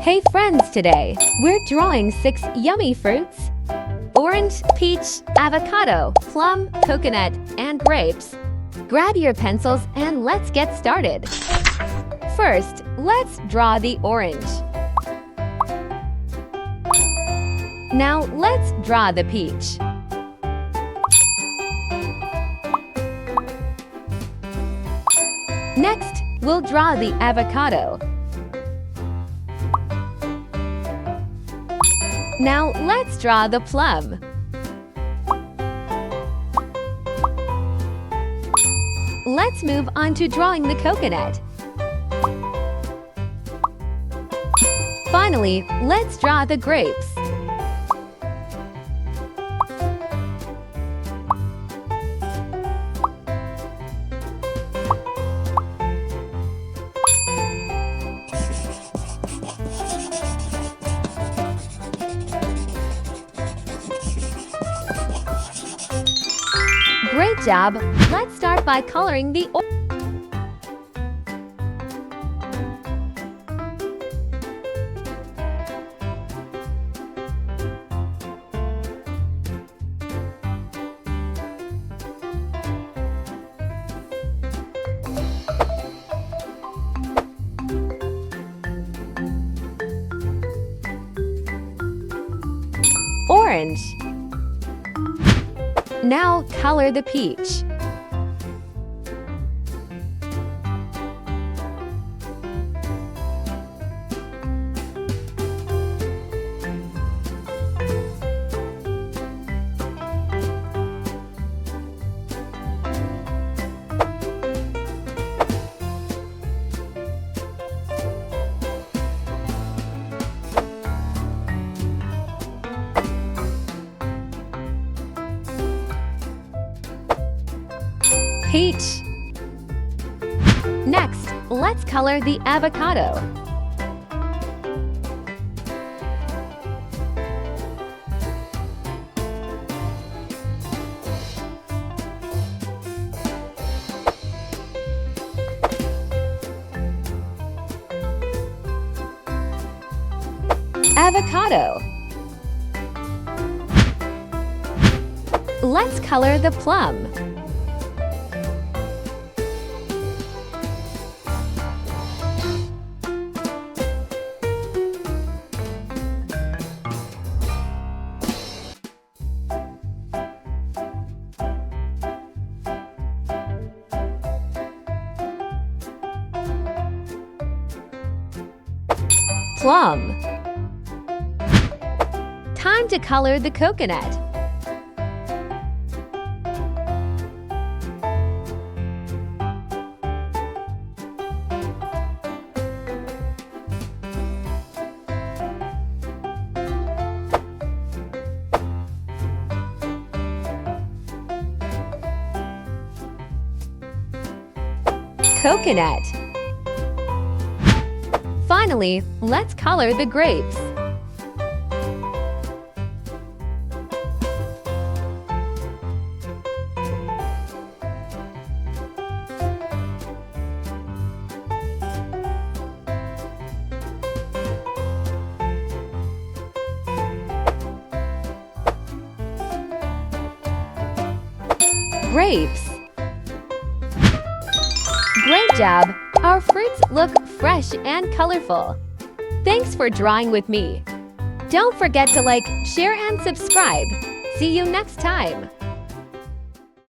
Hey friends, today we're drawing 6 yummy fruits: orange, peach, avocado, plum, coconut, and grapes. Grab your pencils and let's get started. First, let's draw the orange. Now let's draw the peach. Next, we'll draw the avocado. Now let's draw the plum. Let's move on to drawing the coconut. Finally, let's draw the grapes. Great job! Let's start by coloring the orange. Now color the peach. Peach. Next, let's color the avocado. Avocado. Let's color the plum. Plum. Time to color the coconut. Coconut. Finally, let's color the grapes. Grapes. Great job! Our fruits look fresh and colorful. Thanks for drawing with me. Don't forget to like, share, and subscribe. See you next time.